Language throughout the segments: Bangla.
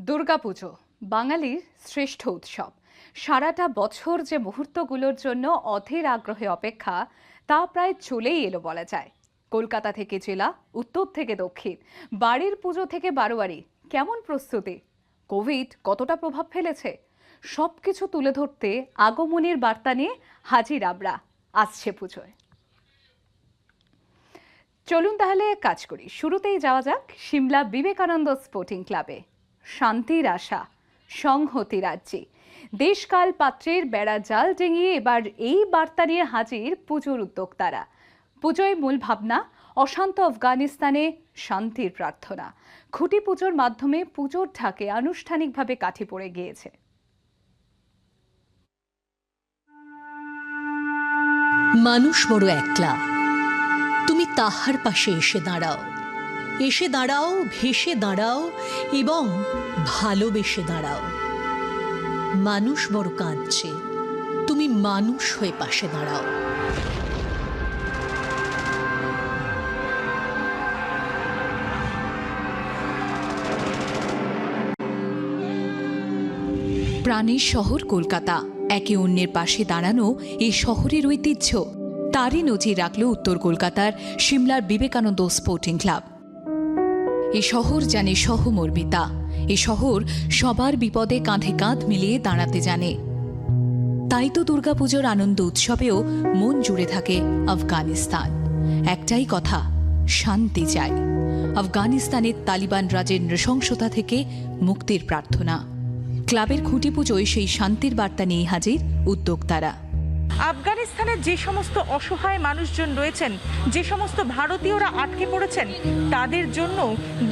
দুর্গাপুজো বাঙালির শ্রেষ্ঠ উৎসব। সারাটা বছর যে মুহূর্তগুলোর জন্য অধীর আগ্রহে অপেক্ষা, তা প্রায় চলেই এলো বলা যায়। কলকাতা থেকে জেলা, উত্তর থেকে দক্ষিণ, বাড়ির পুজো থেকে বারোয়ারি, কেমন প্রস্তুতি, কোভিড কতটা প্রভাব ফেলেছে, সবকিছু তুলে ধরতে আগমনীর বার্তা নিয়ে হাজির আমরা। আসছে পুজোয়, চলুন তাহলে কাজ করি। শুরুতেই যাওয়া যাক সিমলা বিবেকানন্দ স্পোর্টিং ক্লাবে। শান্তির আশা, সংহতি রাজ্যে, দেশকাল পাত্রের বেড়া জাল ডিঙিয়ে এবার এই বার্তা নিয়ে হাজির পুজোর উদ্যোক্তারা। পুজোয় মূল ভাবনা অশান্ত আফগানিস্তানে শান্তির প্রার্থনা। খুঁটি পুজোর মাধ্যমে পুজোর ঢাকে আনুষ্ঠানিকভাবে কাঠি পড়ে গিয়েছে। মানুষ বড় একলা, তুমি তাহার পাশে এসে দাঁড়াও, এসে দাঁড়াও, ভেসে দাঁড়াও এবং ভালোবেসে দাঁড়াও। মানুষ বড় কাঁদছে, তুমি মানুষ হয়ে পাশে দাঁড়াও। প্রাণের শহর কলকাতা, একে অন্যের পাশে দাঁড়ানো এই শহরের ঐতিহ্য। তারই নজির রাখল উত্তর কলকাতার সিমলার বিবেকানন্দ স্পোর্টিং ক্লাব। এ শহর জানে সহমর্মিতা, এ শহর সবার বিপদে কাঁধে কাঁধ মিলিয়ে দাঁড়াতে জানে। তাই তো দুর্গাপুজোর আনন্দ উৎসবেও মন জুড়ে থাকে আফগানিস্তান। একটাই কথা, শান্তি চাই। আফগানিস্তানের তালিবান রাজের নৃশংসতা থেকে মুক্তির প্রার্থনা। ক্লাবের খুঁটি পুজোয় সেই শান্তির বার্তা নিয়ে হাজির উদ্যোক্তারা। আফগানিস্তানের যে সমস্ত অসহায় মানুষজন রয়েছেন, যে সমস্ত ভারতীয়রা আটকে পড়েছেন, তাদের জন্য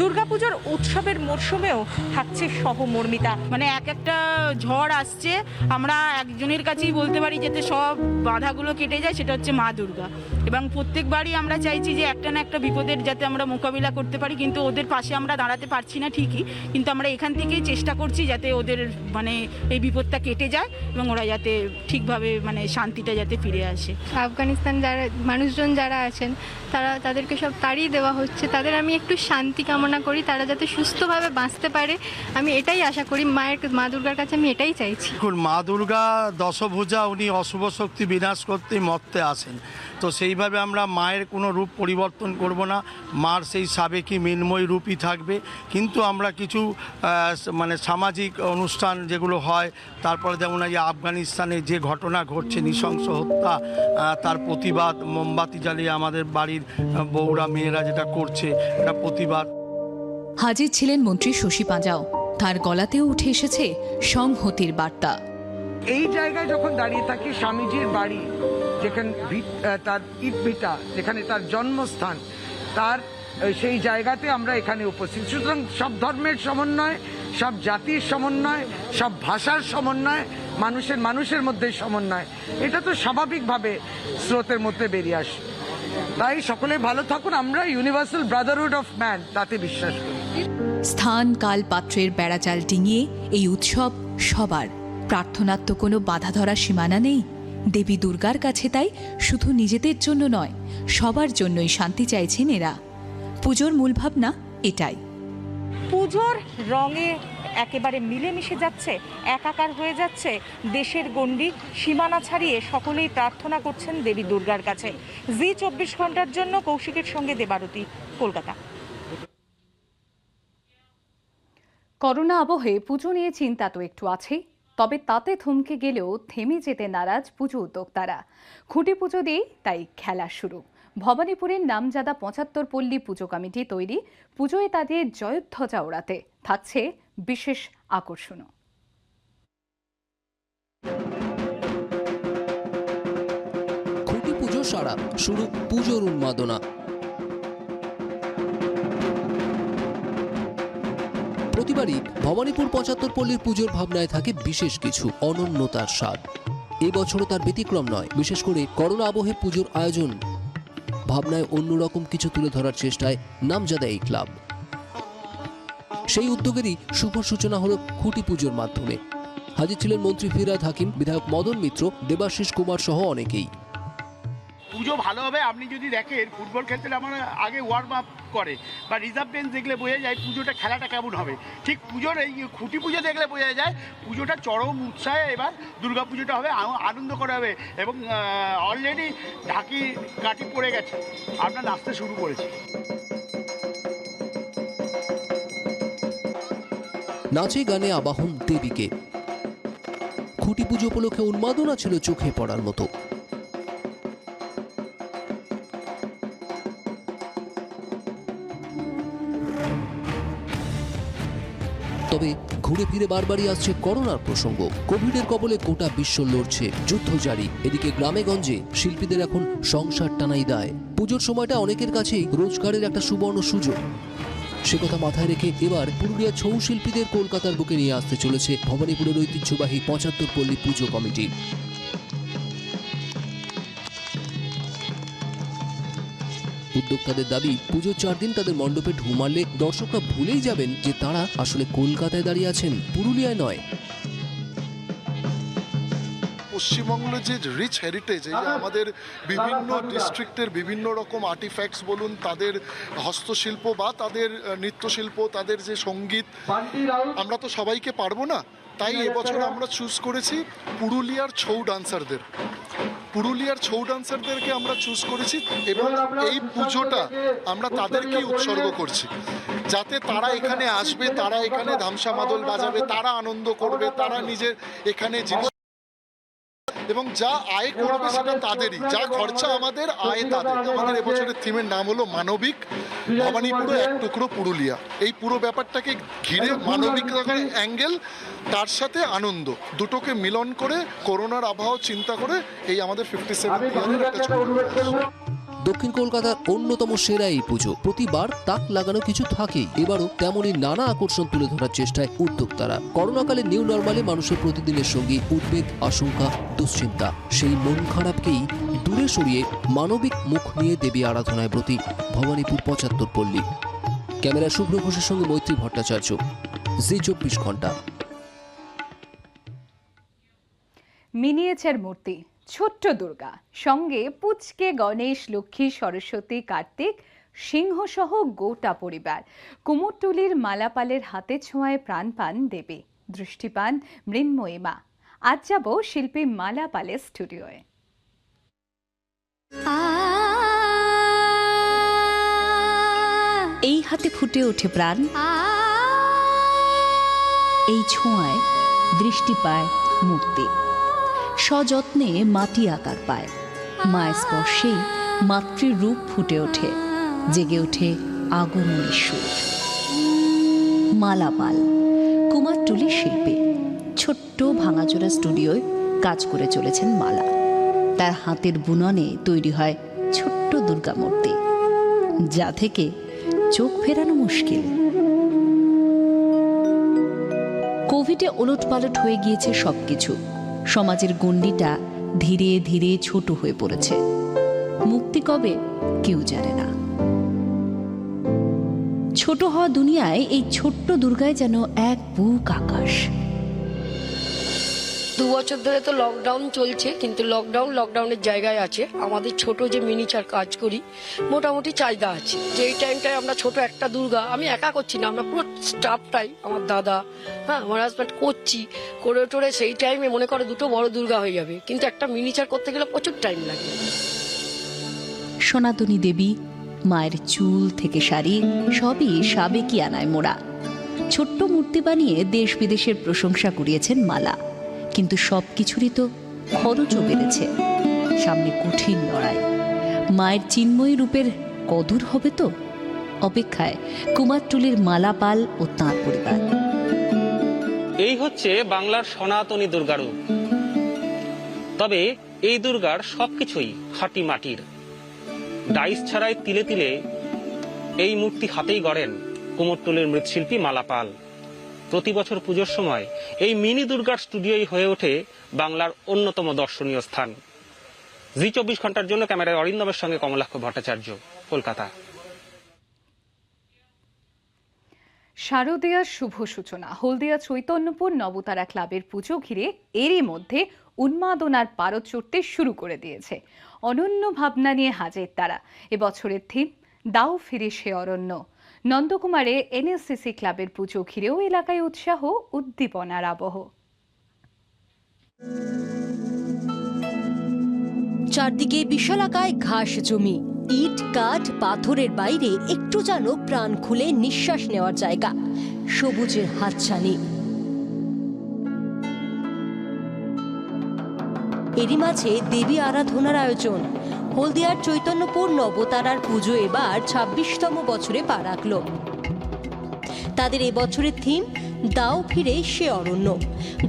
দুর্গাপুজোর উৎসবের মরশুমেও থাকছে সহমর্মিতা। মানে একটা ঝড় আসছে, আমরা একজনের কাছেই বলতে পারি যাতে সব বাধাগুলো কেটে যায়, সেটা হচ্ছে মা দুর্গা। এবং প্রত্যেকবারই আমরা চাইছি যে একটা না একটা বিপদের যাতে আমরা মোকাবিলা করতে পারি, কিন্তু ওদের পাশে আমরা দাঁড়াতে পারছি না ঠিকই, কিন্তু আমরা এখান থেকেই চেষ্টা করছি যাতে ওদের এই বিপদটা কেটে যায় এবং ওরা যাতে ঠিকভাবে শান্তিটা যাতে ফিরে আসে। আফগানিস্তান যারা মানুষজন যারা আছেন, তাদেরকে সব তাড়িয়ে দেওয়া হচ্ছে। তাদের আমি একটু শান্তি কামনা করি, তারা যাতে সুস্থভাবে বাঁচতে পারে, আমি এটাই আশা করি। মা দুর্গার কাছে আমি এটাই চাইছি। মা দুর্গা দশভুজা, উনি অশুভ শক্তি বিনাশ করতে মর্তে আসেন। তো সেইভাবে আমরা মায়ের কোনো রূপ পরিবর্তন করব না, মার সেই সাবেকি মৃন্ময় রূপই থাকবে। কিন্তু আমরা কিছু সামাজিক অনুষ্ঠান যেগুলো হয়, তারপরে যেমন এই আফগানিস্তানে যে ঘটনা ঘটছে, নৃশংস হত্যা, তার প্রতিবাদ, মোমবাতি জ্বালিয়ে আমাদের বাড়ির বউরা মেয়েরা যেটা করছে, এটা প্রতিবাদ। হাজির ছিলেন মন্ত্রী শশী পাঁজাও, তার গলাতেও উঠে এসেছে সংহতির বার্তা। এই জায়গায় যখন দাঁড়িয়ে থাকি, স্বামীজির বাড়ি যেখানে তার ইটভিটা, যেখানে তার জন্মস্থান, তার সেই জায়গাতে আমরা এখানে উপস্থিত। সুতরাং সব ধর্মের সমন্বয়, সব জাতির সমন্বয়, সব ভাষার সমন্বয়, মানুষের মধ্যে সমন্বয়, এটা তো স্বাভাবিকভাবে স্রোতের মধ্যে বেরিয়ে আসে। তাই সকলে ভালো থাকুন, আমরা ইউনিভার্সাল ব্রাদারহুড অফ ম্যান তাতে বিশ্বাস করি। স্থান কাল পাত্রের বেড়াজাল ডিঙিয়ে এই উৎসব সবার। প্রার্থনার তো কোনো বাধা ধরা সীমানা নেই। দেবী দুর্গার কাছে তাই শুধু নিজেদের জন্য নয়, সবার জন্যই শান্তি চাইছেন এরা। পুজোর মূল ভাবনা এটাই। পুজোর রঙে একেবারে মিলেমিশে যাচ্ছে, একাকার হয়ে যাচ্ছে দেশের গণ্ডি, সীমানা ছাড়িয়ে সকলেই প্রার্থনা করছেন দেবী দুর্গার কাছে। জি 24 ঘন্টার জন্য কৌশিকের সঙ্গে দেবারতী, কলকাতা। করোনা আবহে পুজো নিয়ে চিন্তা তো একটু আছেই, তবে তাতে থমকে গেলেও থেমে যেতে নারাজ পুজো উদ্যোক্তারা। খুঁটি পুজো দিয়েই তাই খেলা শুরু। ভবানীপুরের নামজাদা 75 পল্লী পুজো কমিটি তৈরি পুজোয় তাদের জয়ধ্বজা ওড়াতে। থাকছে বিশেষ আকর্ষণও। খুঁটি পুজো সারা শুরু পুজোর উন্মাদনা। প্রতিবারই ভবানীপুর 75 পল্লীর পুজোর ভাবনায় থাকে বিশেষ কিছু, অনন্যতার স্বাদ। এবছরও তার ব্যতিক্রম নয়। বিশেষ করে করোনা আবহে পুজোর আয়োজন ভাবনায় অন্যরকম কিছু তুলে ধরার চেষ্টায় নামজাদা এই ক্লাব। সেই উদ্যোগেরই শুভ সূচনা হলো খুঁটি পুজোর মাধ্যমে। হাজির ছিলেন মন্ত্রী ফিরহাদ হাকিম, বিধায়ক মদন মিত্র, দেবাশিস কুমার সহ অনেকেই। পুজো ভালো হবে। আপনি যদি দেখেন ফুটবল খেলতে আমরা আগে ওয়ার্ম আপ করে বা রিজার্ভ বেঞ্চ দেখলে বোঝা যায় পুজোটা খেলাটা কেমন হবে। ঠিক পুজোর এই খুঁটি পুজো দেখলে বোঝা যায় পুজোটা চরম উৎসাহে এবার দুর্গা পুজোটা হবে, আনন্দ করা হবে। এবং অলরেডি ঢাকি কাঠি পড়ে গেছে, আমরা নাচতে শুরু করেছি। নাচে গানে আবাহন দেবীকে। খুঁটি পুজো উপলক্ষে উন্মাদনা ছিল চোখে পড়ার মতো। তবে ঘুরে ফিরে বারবারই আসছে করোনার প্রসঙ্গ। কোভিডের কবলে গোটা বিশ্ব লড়ছে, যুদ্ধ জারি। এদিকে গ্রামে গঞ্জে শিল্পীদের এখন সংসার টানাই দায়। পুজোর সময়টা অনেকের কাছেই রোজগারের একটা সুবর্ণ সুযোগ। সে কথা মাথায় রেখে এবার পুরুলিয়া ছৌ শিল্পীদের কলকাতার বুকে নিয়ে আসতে চলেছে ভবানীপুরের ঐতিহ্যবাহী ৭৫ পল্লী পুজো কমিটি। উদ্যোক্তাদের দাবি, পুজোর 4 দিন তাদের মণ্ডপে ঢু মারলে দর্শকরা ভুলেই যাবেন যে তারা আসলে কলকাতায় দাঁড়িয়ে আছেন, পুরুলিয়ায় নয়। পশ্চিমবঙ্গের যে রিচ হেরিটেজ, এই যে আমাদের বিভিন্ন ডিস্ট্রিক্টের বিভিন্ন রকম আর্টিফ্যাক্টস বলুন, তাদের হস্তশিল্প বা তাদের নৃত্যশিল্প, তাদের যে সঙ্গীত, আমরা তো সবাইকে পারবো না। তাই এবছর আমরা চুজ করেছি পুরুলিয়ার ছৌ ডান্সারদের। পুরুলিয়ার ছৌ ডান্সারদেরকে আমরা চুজ করেছি এবং এই পুজোটা আমরা তাদেরকেই উৎসর্গ করছি, যাতে তারা এখানে আসবে, তারা এখানে ধামসা মাদল বাজাবে, তারা আনন্দ করবে, তারা নিজের এখানে জীবন এবং যা আয় করবে সেটা তাদেরই, যা খরচা আমাদের আয় তাদের। আমাদের এবছরের থিমের নাম হলো মানবিক, ভবানীপুরে এক টুকরো পুরুলিয়া। এই পুরো ব্যাপারটাকে ঘিরে মানবিক অ্যাঙ্গেল, তার সাথে আনন্দ, দুটোকে মিলন করে করোনার আবহাওয়া চিন্তা করে এই আমাদের 57 ইয়ারের একটা ছবি। দক্ষিণ কলকাতার অন্যতম সেরা এই পুজো, প্রতিবার তাক লাগানো কিছু থাকেই। এবারও তেমনই নানা আকর্ষণ তুলে ধরার চেষ্টায় উদ্যোক্তারা। করোনাকালে নিউ নর্মালে মানুষের প্রতিদিনের সঙ্গী উদ্বেগ, আশঙ্কা, দুশ্চিন্তা। সেই মন খারাপকেই দূরে সরিয়ে মানবিক মুখ নিয়ে দেবী আরাধনায় ব্রতী ভবানীপুর ৭৫ পল্লী। ক্যামেরা শুভ্র ঘোষের সঙ্গে মৈত্রী ভট্টাচার্য, জি ২৪ ঘন্টা। মিনিয়েচার মূর্তি, ছোট্ট দুর্গা, সঙ্গে পুচকে গণেশ, লক্ষ্মী, সরস্বতী, কার্তিক, সিংহ সহ গোটা পরিবার। কুমোরটুলির মালাপালের হাতে ছোঁয়ায় প্রাণ পান দেবী, দৃষ্টি পান মৃন্ময়ী মা। আজ যাব শিল্পী মালাপালের স্টুডিওয়ে। এই হাতে ফুটে ওঠে প্রাণ, এই ছোঁয়ায় দৃষ্টি পায় মূর্তি। সযত্নে মাটি আকার পায়, মায়ের স্পর্শেই মাতৃর রূপ ফুটে ওঠে, জেগে ওঠে আগমনী সুর। মালাপাল কুমারটুলি শিল্পী, ছোট্ট ভাঙাচোরা স্টুডিওয় কাজ করে চলেছেন মালা। তার হাতের বুননে তৈরি হয় ছোট্ট দুর্গা মূর্তি, যা থেকে চোখ ফেরানো মুশকিল। কোভিডে ওলটপালট হয়ে গিয়েছে সবকিছু। সমাজের গণ্ডিটা ধীরে ধীরে ছোট হয়ে পড়েছে। মুক্তি কবে কেউ জানে না। ছোট হওয়া দুনিয়ায় এই ছোট্ট দুর্গায় যেন এক বুক আকাশ। 2 বছর ধরে তো লকডাউন চলছে, কিন্তু লকডাউনের জায়গায় আছে। আমাদের ছোট যে মিনিচার কাজ করি, মোটামুটি চাহিদা আছে। যে এই টাইমটায় আমরা ছোট একটা দুর্গা, আমি একা করছি না, আমরা পুরো স্টাফটাই, আমার দাদা, আমার হাজব্যান্ড করছি। করে টোরে সেই টাইমে মনে করে 2টো বড় দুর্গা হয়ে যাবে, কিন্তু একটা মিনিচার করতে গেলে প্রচুর টাইম লাগে। সনাতনী দেবী, মায়ের চুল থেকে শাড়ি সবই সাবেকি আনায় মোড়া। ছোট্ট মূর্তি বানিয়ে দেশ বিদেশের প্রশংসা কুড়িয়েছেন মালা। কিন্তু সবকিছুরই তো খরচও বেড়েছে। সামনে কঠিন লড়াই। মায়ের চিন্ময়ী রূপের কদর হবে তো? অপেক্ষায় কুমারটুলির মালাপাল ও তাঁর পরিবার। এই হচ্ছে বাংলার সনাতনী দুর্গা রূপ। তবে এই দুর্গার সবকিছুই খাঁটি মাটির। ডাইস ছাড়াই তিলে তিলে এই মূর্তি হাতেই গড়েন কুমোরটুলির মৃৎশিল্পী মালাপাল। প্রতি বছর পুজোর সময় এই মিনি দুর্গার স্টুডিওই হয়ে ওঠে বাংলার অন্যতম দর্শনীয় স্থান। জি ২৪ ঘন্টার জন্য ক্যামেরায় অরিন্দমের সঙ্গে কমলাক্ষ ভট্টাচার্য, কলকাতা। শারদীয়ার শুভ সূচনা। হলদিয়া চৈতন্যপুর নবতারা ক্লাবের পুজো ঘিরে এরই মধ্যে উন্মাদনার পারদ চড়তে শুরু করে দিয়েছে। অনন্য ভাবনা নিয়ে হাজির তারা। এবছরের থিম দাও ফিরে সে অরণ্য। নন্দকুমারে এনএসসিসি ক্লাবের পুজো ঘিরেও এলাকায় উৎসাহ উদ্দীপনার আবহ। চারদিকে বিশালাকায় ঘাস জমি, ইট কাঠ পাথরের বাইরে একটু যেন প্রাণ খুলে নিঃশ্বাস নেওয়ার জায়গা, সবুজের হাতছানি। এরই মাঝে দেবী আরাধনার আয়োজন। হলদিয়ার চৈতন্যপুর নবতারার পুজো এবার ২৬তম বছরে পা রাখল। তাদের এবছরের থিম দাও ফিরে সে অরণ্য।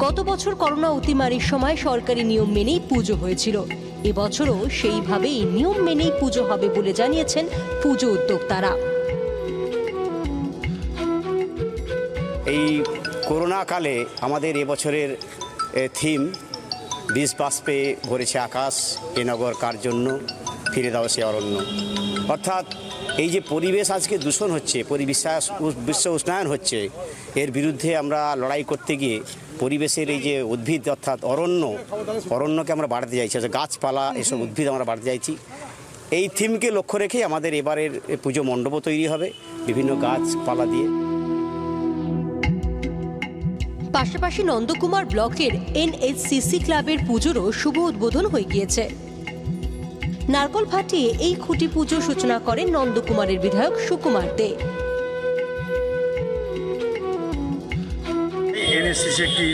গত বছর করোনা অতিমারির সময় সরকারি নিয়ম মেনেই পুজো হয়েছিল। এবছরও সেইভাবেই নিয়ম মেনেই পুজো হবে বলে জানিয়েছেন পুজো উদ্যোক্তারা। এই করোনা কালে আমাদের এবছরের থিম বীজ বাষ্পে ভরেছে আকাশ, এ নগর কার জন্য, ফিরে দাও সে অরণ্য। অর্থাৎ এই যে পরিবেশ আজকে দূষণ হচ্ছে, বিশ্ব উষ্ণায়ন হচ্ছে, এর বিরুদ্ধে আমরা লড়াই করতে গিয়ে পরিবেশের এই যে উদ্ভিদ অর্থাৎ অরণ্যকে আমরা বাড়াতে চাইছি, গাছপালা এসব উদ্ভিদ আমরা বাড়াতে চাইছি। এই থিমকে লক্ষ্য রেখে আমাদের এবারের পুজো মণ্ডপও তৈরি হবে বিভিন্ন গাছপালা দিয়ে। পাশাপাশি নন্দকুমার ব্লকের এনএসসিসি ক্লাবের পুজোরও শুভ উদ্বোধন হয়ে গিয়েছে। নারকল ফাটিয়ে এই খুঁটি পুজো সূচনা করেন নন্দকুমারের বিধায়ক সুকুমার দে। এনএসসিসি একটি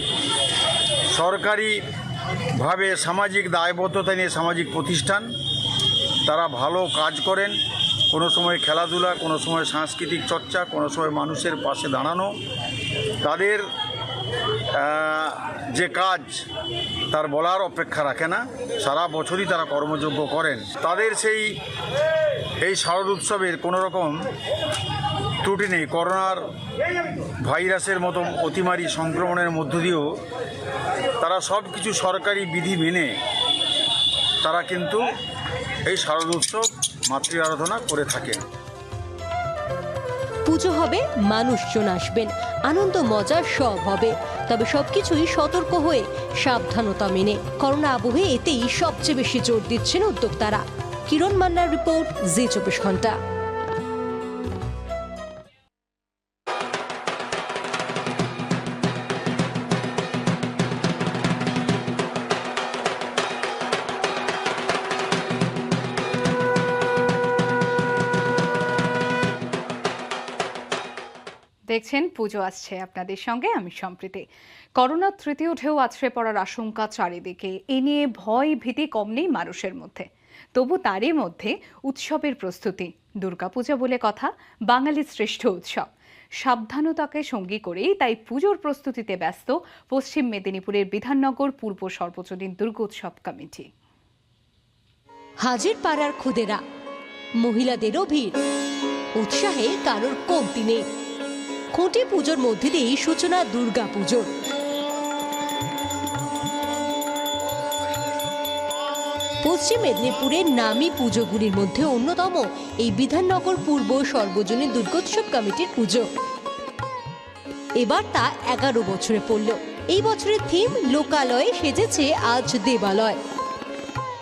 সরকারিভাবে সামাজিক দায়বদ্ধতা নিয়ে সামাজিক প্রতিষ্ঠান। তারা ভালো কাজ করেন, কোনো সময় খেলাধুলা, কোনো সময় সাংস্কৃতিক চর্চা, কোনো সময় মানুষের পাশে দাঁড়ানো। তাদের যে কাজ তার বলার অপেক্ষা রাখে না, সারা বছরই তারা কর্মযোগ্য করেন। তাদের এই শারদ উৎসবের কোনো রকম ত্রুটি নেই। করোনার ভাইরাসের মতো অতিমারী সংক্রমণের মধ্য দিয়েও তারা সব কিছু সরকারি বিধি মেনে তারা কিন্তু এই শারদ উৎসব মাতৃ আরাধনা করে থাকেন। পুজো হবে, মানুষজন আসবেন, আনন্দ মজা সব হবে, তবে সবকিছুই সতর্ক হয়ে সাবধানতা মেনে। করোনা আবহে এতেই সবচেয়ে বেশি জোর দিচ্ছেন উদ্যোক্তারা। কিরণ মান্নার রিপোর্ট, জি ২৪ ঘন্টা। দেখছেন পুজো আসছে আপনাদের সঙ্গে, আমি সম্প্রীতি। করোনার তৃতীয় ঢেউ আছড়ে পড়ার আশঙ্কা চারিদিকে। এ নিয়ে ভয় ভীতি কম নেই মানুষের মধ্যে। তবু তারই মধ্যে উৎসবের প্রস্তুতি। দুর্গাপূজা বলে কথা, বাঙালির শ্রেষ্ঠ উৎসব। সাবধানতাকে সঙ্গী করেই তাই পুজোর প্রস্তুতিতে ব্যস্ত পশ্চিম মেদিনীপুরের বিধাননগর পূর্ব সর্বজনীন দুর্গোৎসব কমিটি। হাজির পাড়ার খুদেরা, মহিলাদেরও ভিড়, উৎসাহে কারোর কমতি নেই। খুঁটি পুজোর মধ্যে দিয়েই সূচনা দুর্গা পুজোর। পশ্চিম মেদিনীপুরের নামী পুজোগুলির মধ্যে অন্যতম এই বিধাননগর পূর্ব সর্বজনীন দুর্গোৎসব কমিটির পুজো। এবার তা 11 বছরে পড়ল। এই বছরের থিম লোকালয়ে সেজেছে আজ দেবালয়।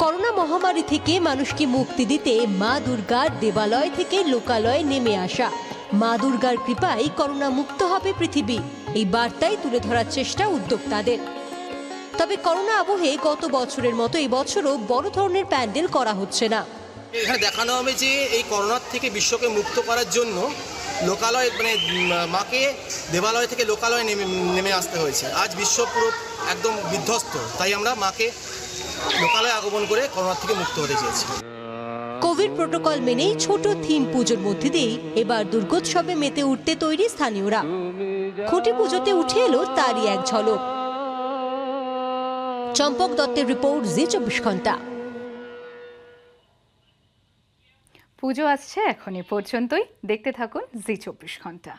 করোনা মহামারী থেকে মানুষকে মুক্তি দিতে মা দুর্গার দেবালয় থেকে লোকালয়ে নেমে আসা। মা দুর্গার কৃপায় করোনা মুক্ত হবে পৃথিবী, এই বার্তাই তুলে ধরার চেষ্টা উদ্যোক্তাদের। তবে করোনা আবহে গত বছরের মতো এই বছরও বড় ধরনের প্যান্ডেল করা হচ্ছে না। এখানে দেখানো হবে যে এই করোনার থেকে বিশ্বকে মুক্ত করার জন্য লোকালয় মাকে দেবালয় থেকে লোকালয়ে নেমে আসতে হয়েছে। আজ বিশ্ব পুরো একদম বিধ্বস্ত, তাই আমরা মাকে লোকালয়ে আগমন করে করোনা থেকে মুক্ত হতে চেয়েছি। কোভিড প্রোটোকল মেনেই ছোট থিম পুজোর মধ্যে দিয়েই এবার দুর্গোৎসবে মেতে উঠতে তৈরি স্থানীয়রা। খুঁটি পুজোতে উঠে এলো তারই এক ঝলক। চম্পক দত্তের রিপোর্ট, জি ২৪ ঘন্টা। পুজো আসছে, এখন এ পর্যন্তই। দেখতে থাকুন জি ২৪ ঘন্টা।